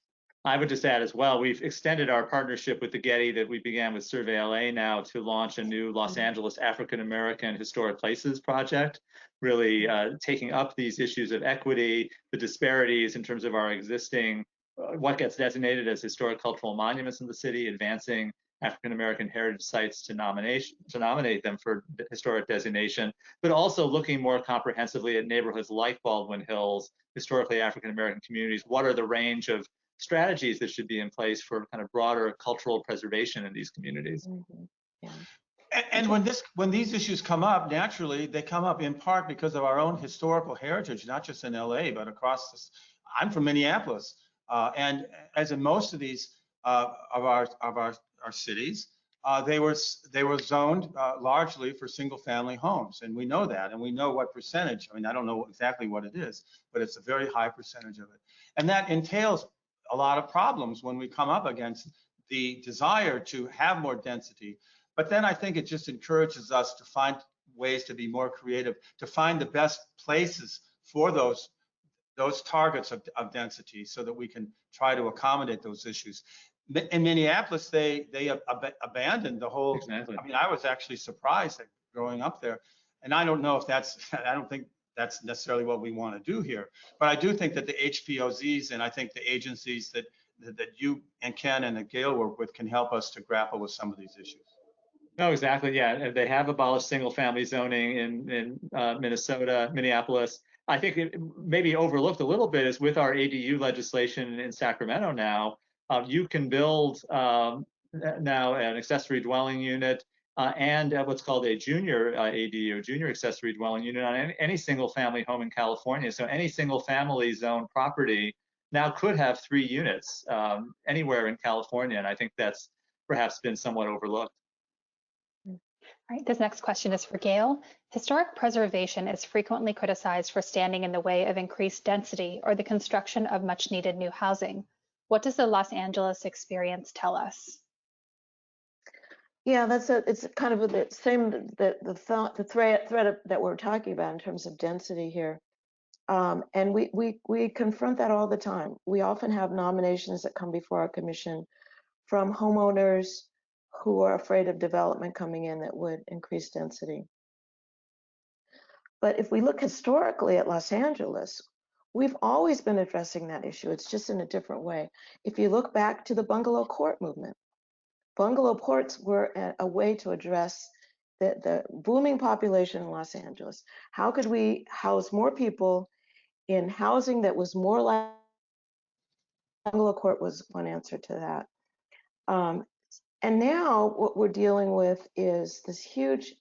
[SPEAKER 3] I would just add as well, we've extended our partnership with the Getty that we began with Survey LA now to launch a new Los Angeles African American Historic Places project, really taking up these issues of equity, the disparities in terms of our existing, what gets designated as historic cultural monuments in the city, advancing African American heritage sites to nominate them for historic designation, but also looking more comprehensively at neighborhoods like Baldwin Hills, historically African American communities. What are the range of strategies that should be in place for kind of broader cultural preservation in these communities?
[SPEAKER 4] Mm-hmm. Yeah.
[SPEAKER 2] And when these issues come up, naturally, they come up in part because of our own historical heritage, not just in LA, but across this. I'm from Minneapolis, and as in most of these of our cities, they were zoned largely for single-family homes, and we know that, and we know what percentage. I mean, I don't know exactly what it is, but it's a very high percentage of it, and that entails a lot of problems when we come up against the desire to have more density. But then I think it just encourages us to find ways to be more creative, to find the best places for those targets of density so that we can try to accommodate those issues. In Minneapolis, they abandoned the whole.
[SPEAKER 3] Exactly.
[SPEAKER 2] I mean, I was actually surprised at growing up there, and I don't know if I don't think that's necessarily what we want to do here. But I do think that the HPOZs and I think the agencies that you and Ken and that Gail work with can help us to grapple with some of these issues.
[SPEAKER 3] No, exactly. Yeah, they have abolished single-family zoning in Minneapolis. I think it maybe overlooked a little bit is with our ADU legislation in Sacramento now, you can build now an accessory dwelling unit and what's called a junior ADU, junior accessory dwelling unit on any single family home in California. So any single family zone property now could have 3 units anywhere in California. And I think that's perhaps been somewhat overlooked.
[SPEAKER 5] All right, this next question is for Gail. Historic preservation is frequently criticized for standing in the way of increased density or the construction of much needed new housing. What does the Los Angeles experience tell us?
[SPEAKER 4] Yeah, it's kind of the same the thread that we're talking about in terms of density here. And we confront that all the time. We often have nominations that come before our commission from homeowners who are afraid of development coming in that would increase density. But if we look historically at Los Angeles, we've always been addressing that issue. It's just in a different way. If you look back to the bungalow court movement, bungalow courts were a way to address the booming population in Los Angeles. How could we house more people in housing that was more like bungalow court was one answer to that. And now what we're dealing with is this huge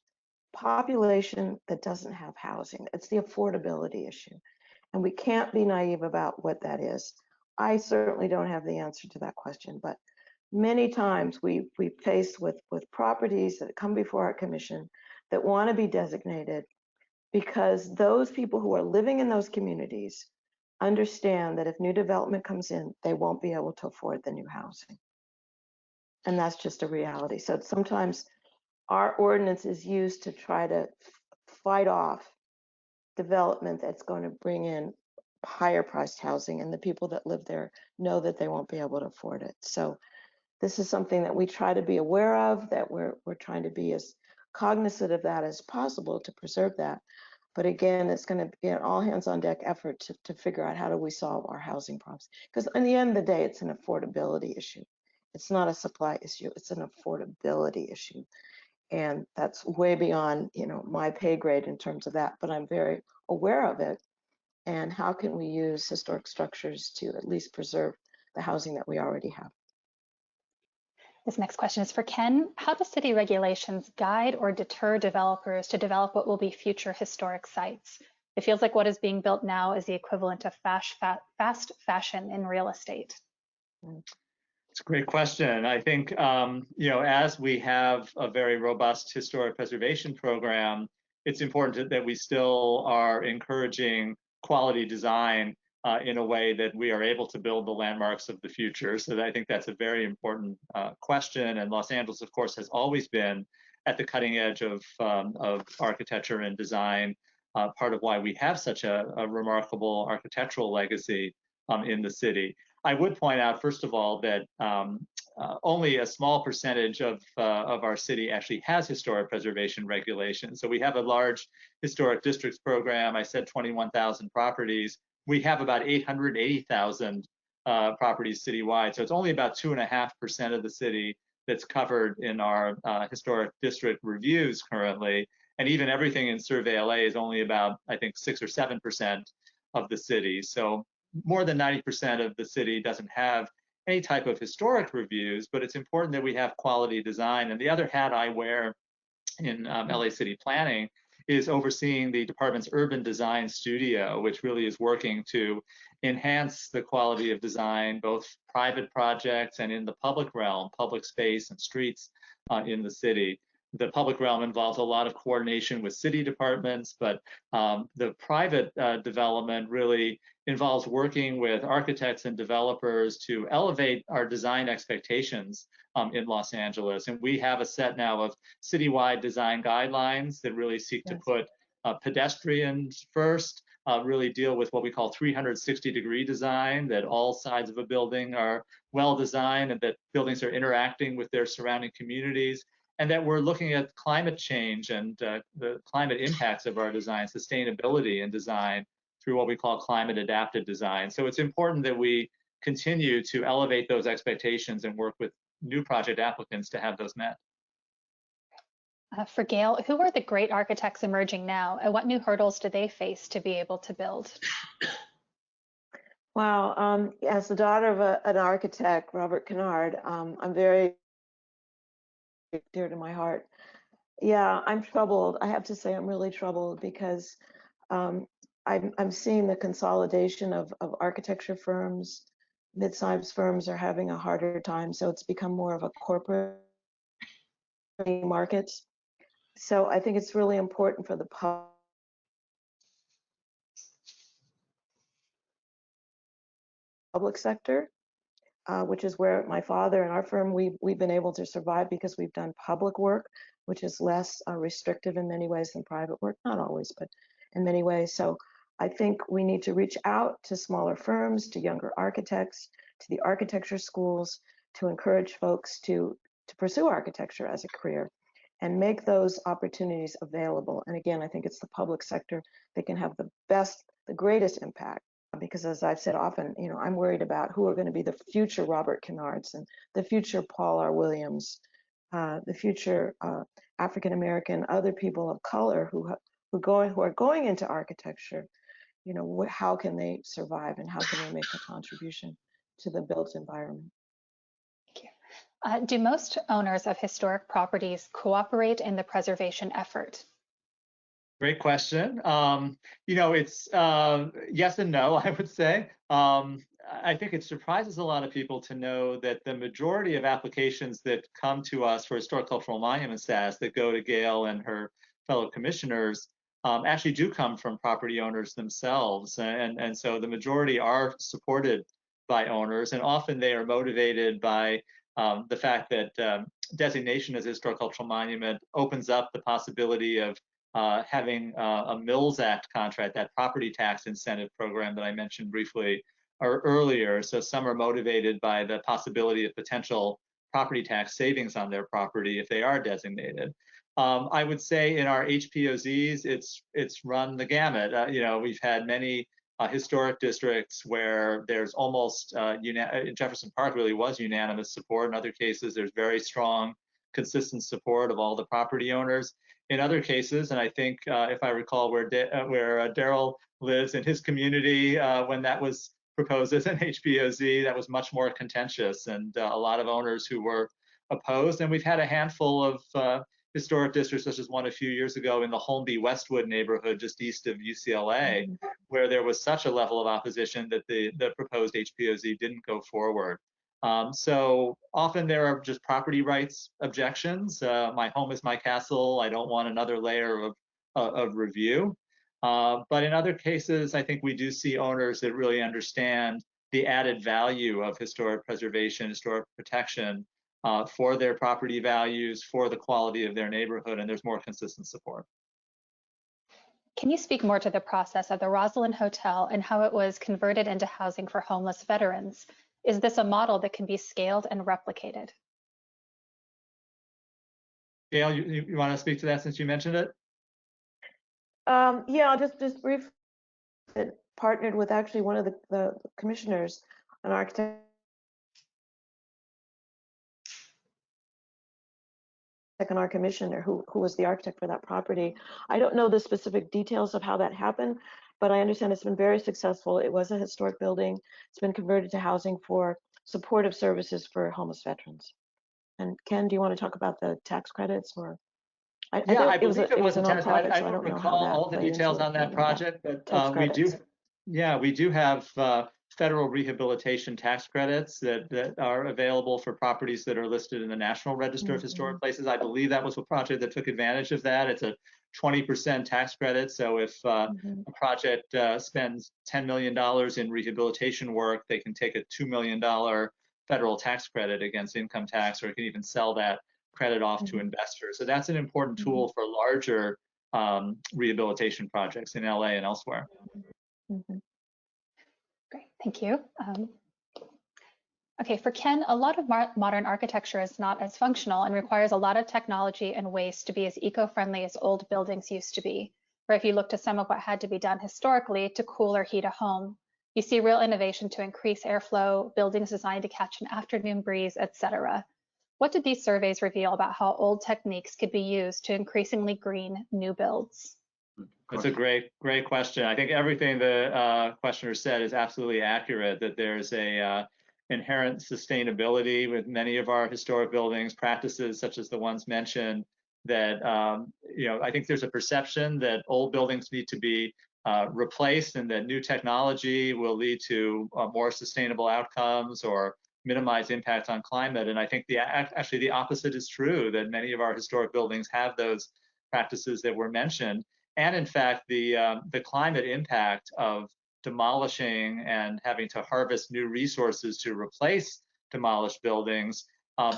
[SPEAKER 4] population that doesn't have housing. It's the affordability issue. And we can't be naive about what that is. I certainly don't have the answer to that question, but many times we faced with properties that come before our commission that want to be designated because those people who are living in those communities understand that if new development comes in, they won't be able to afford the new housing. And that's just a reality. So sometimes our ordinance is used to try to fight off development that's going to bring in higher priced housing, and the people that live there know that they won't be able to afford it. So this is something that we try to be aware of, that we're trying to be as cognizant of that as possible to preserve that. But again, it's going to be an all hands on deck effort to figure out how do we solve our housing problems. Because in the end of the day, it's an affordability issue. It's not a supply issue, it's an affordability issue. And that's way beyond, my pay grade in terms of that, but I'm very aware of it. And how can we use historic structures to at least preserve the housing that we already have?
[SPEAKER 5] This next question is for Ken. How do city regulations guide or deter developers to develop what will be future historic sites? It feels like what is being built now is the equivalent of fast fashion in real estate.
[SPEAKER 3] It's a great question. I think, as we have a very robust historic preservation program, it's important that we still are encouraging quality design in a way that we are able to build the landmarks of the future. So I think that's a very important question. And Los Angeles, of course, has always been at the cutting edge of architecture and design, part of why we have such a remarkable architectural legacy in the city. I would point out, first of all, that only a small percentage of our city actually has historic preservation regulations. So we have a large historic districts program. I said 21,000 properties. We have about 880,000 properties citywide. So it's only about 2.5% of the city that's covered in our historic district reviews currently. And even everything in Survey LA is only about, I think, 6 or 7% of the city. So more than 90% of the city doesn't have any type of historic reviews, but it's important that we have quality design. And the other hat I wear in LA City Planning is overseeing the department's urban design studio, which really is working to enhance the quality of design, both private projects and in the public realm, public space and streets in the city. The public realm involves a lot of coordination with city departments, but the private development really involves working with architects and developers to elevate our design expectations in Los Angeles. And we have a set now of citywide design guidelines that really seek to put pedestrians first, really deal with what we call 360-degree design, that all sides of a building are well designed and that buildings are interacting with their surrounding communities, and that we're looking at climate change and the climate impacts of our design, sustainability in design through what we call climate adapted design. So it's important that we continue to elevate those expectations and work with new project applicants to have those met.
[SPEAKER 5] For Gail, who are the great architects emerging now, and what new hurdles do they face to be able to build?
[SPEAKER 4] Wow, as the daughter of an architect, Robert Kennard, I'm very dear to my heart. Yeah, I'm troubled. I have to say I'm really troubled because um, I'm seeing the consolidation of architecture firms. Mid-sized firms are having a harder time, so it's become more of a corporate market. So I think it's really important for the public sector, which is where my father and our firm, we've been able to survive because we've done public work, which is less restrictive in many ways than private work, not always, but in many ways. So I think we need to reach out to smaller firms, to younger architects, to the architecture schools, to encourage folks to pursue architecture as a career and make those opportunities available. And again, I think it's the public sector that can have the greatest impact. Because as I've said often, I'm worried about who are going to be the future Robert Kennards and the future Paul R. Williams, the future African-American, other people of color who are going into architecture. How can they survive and how can they make a contribution to the built environment?
[SPEAKER 5] Thank you. Do most owners of historic properties cooperate in the preservation effort?
[SPEAKER 3] Great question. It's yes and no, I would say. I think it surprises a lot of people to know that the majority of applications that come to us for historic cultural monument status that go to Gail and her fellow commissioners actually do come from property owners themselves. And so the majority are supported by owners, and often they are motivated by the fact that designation as a historic cultural monument opens up the possibility of having a Mills Act contract, that property tax incentive program that I mentioned briefly earlier. So some are motivated by the possibility of potential property tax savings on their property if they are designated. I would say in our HPOZs, it's run the gamut. We've had many historic districts where there's almost Jefferson Park really was unanimous support. In other cases, there's very strong, consistent support of all the property owners. In other cases, and I think if I recall where Daryl lives in his community, when that was proposed as an HPOZ, that was much more contentious, and a lot of owners who were opposed. And we've had a handful of historic districts, such as one a few years ago in the Holmby Westwood neighborhood just east of UCLA, where there was such a level of opposition that the proposed HPOZ didn't go forward. So often there are just property rights objections. My home is my castle. I don't want another layer of review. But in other cases, I think we do see owners that really understand the added value of historic preservation, historic protection for their property values, for the quality of their neighborhood, and there's more consistent support.
[SPEAKER 5] Can you speak more to the process of the Rosalind Hotel and how it was converted into housing for homeless veterans? Is this a model that can be scaled and replicated?
[SPEAKER 3] Gail, you want to speak to that since you mentioned it?
[SPEAKER 4] Yeah, I'll just briefly. It partnered with actually one of the commissioners, an architect and our commissioner who was the architect for that property. I don't know the specific details of how that happened, but I understand it's been very successful. It was a historic building. It's been converted to housing for supportive services for homeless veterans. And Ken, do you want to talk about the tax credits or?
[SPEAKER 3] I believe it was a nonprofit. I don't recall all the details on that project, but we do have federal rehabilitation tax credits that are available for properties that are listed in the National Register of Historic Places. I believe that was a project that took advantage of that. It's a 20% tax credit. So if a project spends $10 million in rehabilitation work, they can take a $2 million federal tax credit against income tax, or it can even sell that credit off to investors. So that's an important tool for larger rehabilitation projects in LA and elsewhere.
[SPEAKER 5] Great, thank you. Okay, for Ken, a lot of modern architecture is not as functional and requires a lot of technology and waste to be as eco-friendly as old buildings used to be. Or if you look to some of what had to be done historically to cool or heat a home, you see real innovation to increase airflow, buildings designed to catch an afternoon breeze, etc. What did these surveys reveal about how old techniques could be used to increasingly green new builds?
[SPEAKER 3] That's a great question. I think everything the questioner said is absolutely accurate, that there's a inherent sustainability with many of our historic buildings, practices such as the ones mentioned that, I think there's a perception that old buildings need to be replaced and that new technology will lead to more sustainable outcomes or minimize impact on climate. And I think actually the opposite is true, that many of our historic buildings have those practices that were mentioned. And in fact, the climate impact of demolishing and having to harvest new resources to replace demolished buildings,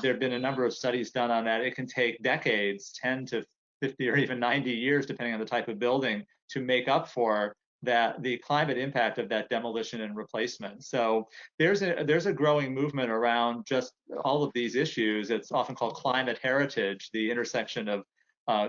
[SPEAKER 3] there have been a number of studies done on that. It can take decades, 10 to 50 or even 90 years, depending on the type of building, to make up for the climate impact of that demolition and replacement. So there's a growing movement around just all of these issues. It's often called climate heritage, the intersection of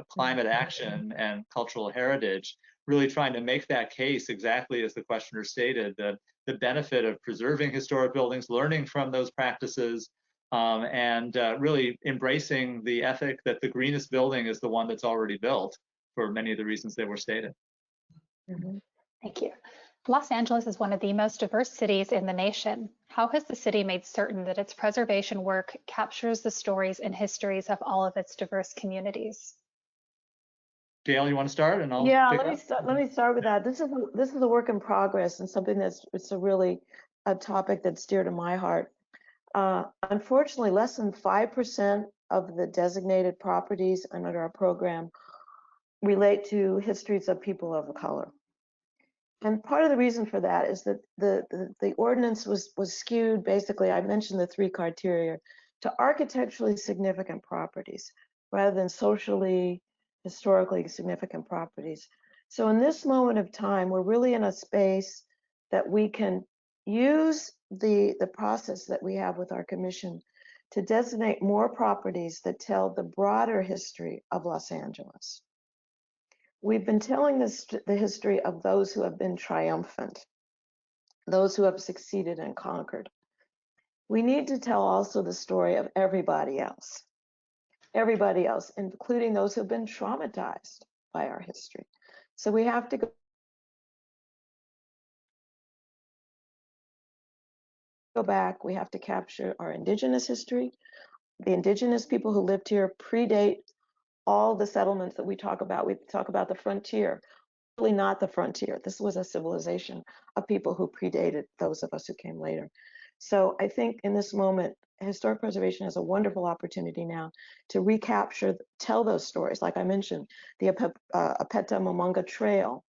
[SPEAKER 3] climate action and cultural heritage, really trying to make that case exactly as the questioner stated, the benefit of preserving historic buildings, learning from those practices, and really embracing the ethic that the greenest building is the one that's already built for many of the reasons that were stated.
[SPEAKER 4] Mhm.
[SPEAKER 5] Thank you. Los Angeles is one of the most diverse cities in the nation. How has the city made certain that its preservation work captures the stories and histories of all of its diverse communities?
[SPEAKER 3] Gail, you want to start, and I'll
[SPEAKER 4] Yeah,
[SPEAKER 3] pick
[SPEAKER 4] let me start with that. This is a work in progress and something it's a topic that's dear to my heart. Unfortunately, less than 5% of the designated properties under our program relate to histories of people of color. And part of the reason for that is that the ordinance was skewed. Basically, I mentioned the 3 criteria to architecturally significant properties rather than socially, historically significant properties. So in this moment of time, we're really in a space that we can use the process that we have with our commission to designate more properties that tell the broader history of Los Angeles. We've been telling the history of those who have been triumphant, those who have succeeded and conquered. We need to tell also the story of everybody else, including those who have been traumatized by our history. So we have to go back. We have to capture our indigenous history. The indigenous people who lived here predate all the settlements that we talk about. We talk about the frontier. Really not the frontier. This was a civilization of people who predated those of us who came later. So I think in this moment, historic preservation has a wonderful opportunity now to recapture, tell those stories. Like I mentioned, the Apeta-Momonga Trail.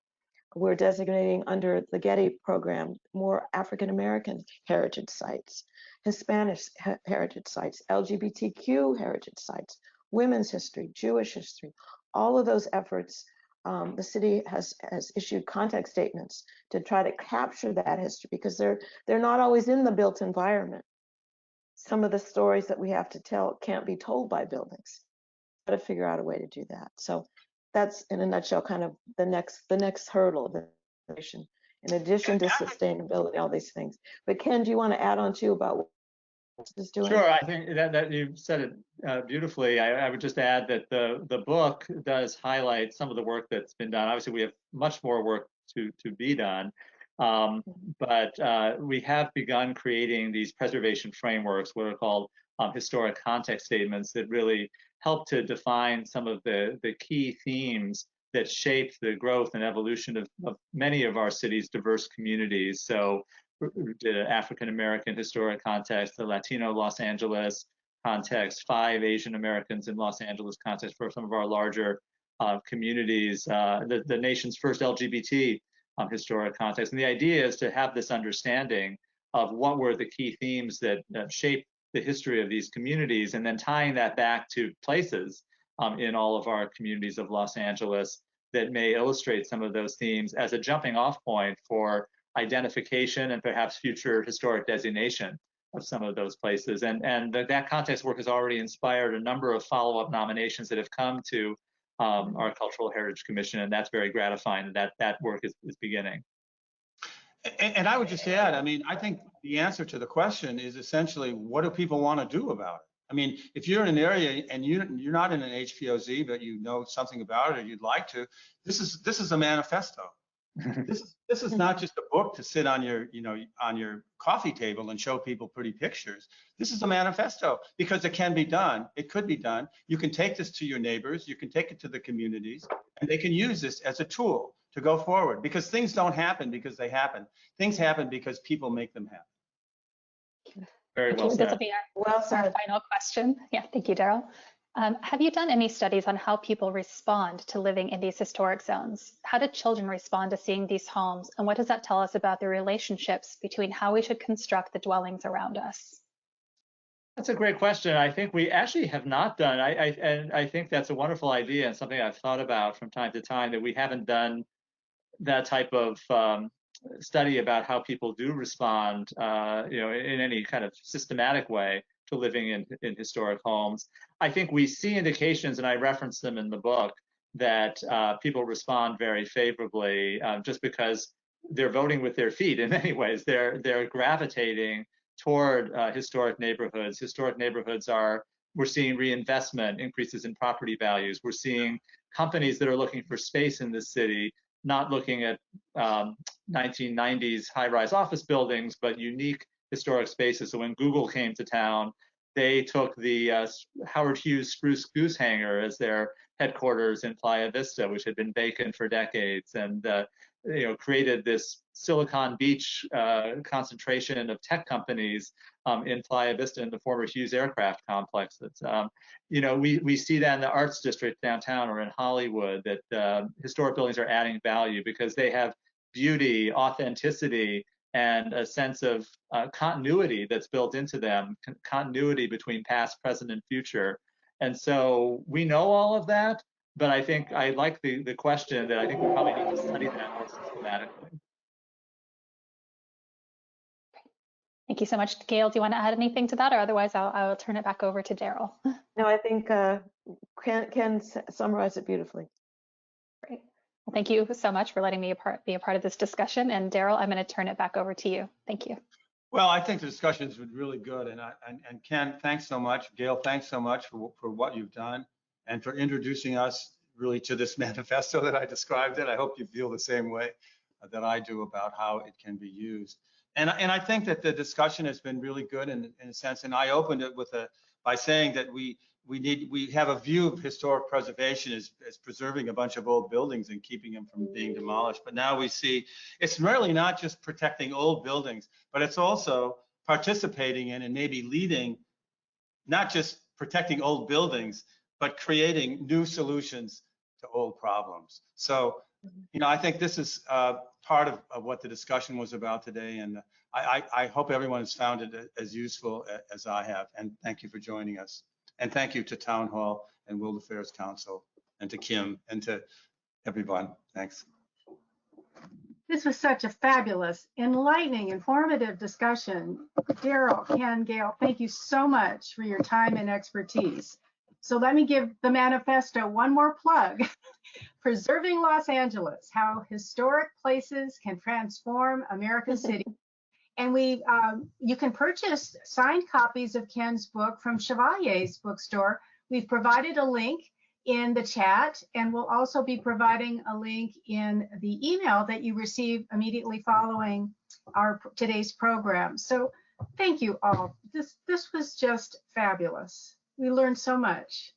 [SPEAKER 4] We're designating under the Getty program more African American heritage sites, Hispanic heritage sites, LGBTQ heritage sites, women's history, Jewish history. All of those efforts, the city has issued context statements to try to capture that history because they're not always in the built environment. Some of the stories that we have to tell can't be told by buildings. Got to figure out a way to do that. So that's in a nutshell kind of the next hurdle of innovation, in addition to sustainability, all these things. But Ken, do you want to add on too about what this is doing?
[SPEAKER 3] Sure, I think that you said it beautifully. I would just add that the book does highlight some of the work that's been done. Obviously, we have much more work to be done, but we have begun creating these preservation frameworks, what are called historic context statements, that really help to define some of the key themes that shape the growth and evolution of many of our city's diverse communities. So the African American historic context, the Latino Los Angeles context, 5 Asian Americans in Los Angeles context for some of our larger communities, the nation's first LGBT historic context. And the idea is to have this understanding of what were the key themes that shape the history of these communities, and then tying that back to places in all of our communities of Los Angeles that may illustrate some of those themes as a jumping off point for identification and perhaps future historic designation of some of those places. And that context work has already inspired a number of follow-up nominations that have come to our Cultural Heritage Commission, and that's very gratifying that work is beginning.
[SPEAKER 2] And I would just add, I mean, I think the answer to the question is essentially, what do people want to do about it? I mean, if you're in an area and you're not in an HPOZ, but you know something about it or you'd like to, this is a manifesto. This is not just a book to sit on your, on your coffee table and show people pretty pictures. This is a manifesto because it can be done. It could be done. You can take this to your neighbors. You can take it to the communities, and they can use this as a tool to go forward, because things don't happen because they happen. Things happen because people make them happen.
[SPEAKER 3] Very well
[SPEAKER 5] This
[SPEAKER 3] said.
[SPEAKER 5] will be
[SPEAKER 4] Well
[SPEAKER 5] our
[SPEAKER 4] said.
[SPEAKER 5] final question. Yeah, thank you, Daryl. Have you done any studies on how people respond to living in these historic zones? How do children respond to seeing these homes? And what does that tell us about the relationships between how we should construct the dwellings around us?
[SPEAKER 3] That's a great question. I think we actually have not done. And I think that's a wonderful idea and something I've thought about from time to time, that we haven't done that type of study about how people do respond, in any kind of systematic way to living in historic homes. I think we see indications, and I reference them in the book, that people respond very favorably, just because they're voting with their feet in many ways. They're gravitating toward historic neighborhoods. Historic neighborhoods we're seeing reinvestment, increases in property values. We're seeing companies that are looking for space in the city, not looking at 1990s high-rise office buildings, but unique historic spaces. So when Google came to town, they took the Howard Hughes Spruce Goose Hangar as their headquarters in Playa Vista, which had been vacant for decades, and created this Silicon Beach concentration of tech companies in Playa Vista in the former Hughes aircraft complexes. We see that in the arts district downtown or in Hollywood, that historic buildings are adding value because they have beauty, authenticity, and a sense of continuity that's built into them, continuity between past, present, and future. And so we know all of that, but I think I like the question that I think we probably need to study that more systematically.
[SPEAKER 5] Thank you so much. Gail, do you want to add anything to that, or otherwise I'll turn it back over to Daryl?
[SPEAKER 4] No, I think Ken summarized it beautifully.
[SPEAKER 5] Great. Well, thank you so much for letting me be a part of this discussion. And Daryl, I'm going to turn it back over to you. Thank you.
[SPEAKER 2] Well, I think the discussion's been really good, and Ken, thanks so much. Gail, thanks so much for what you've done and for introducing us really to this manifesto that I described. I hope you feel the same way that I do about how it can be used. And I think that the discussion has been really good in a sense. And I opened it by saying that we have a view of historic preservation as preserving a bunch of old buildings and keeping them from being demolished. But now we see it's really not just protecting old buildings, but it's also participating in and maybe leading, not just protecting old buildings, but creating new solutions to old problems. So, I think this is part of what the discussion was about today. And I hope everyone has found it as useful as I have. And thank you for joining us. And thank you to Town Hall and World Affairs Council, and to Kim, and to everyone. Thanks.
[SPEAKER 1] This was such a fabulous, enlightening, informative discussion. Daryl, Ken, Gail, thank you so much for your time and expertise. So let me give the manifesto one more plug. Preserving Los Angeles, How Historic Places Can Transform America's City. And you can purchase signed copies of Ken's book from Chevalier's bookstore. We've provided a link in the chat, and we'll also be providing a link in the email that you receive immediately following today's program. So thank you all. This was just fabulous. We learned so much.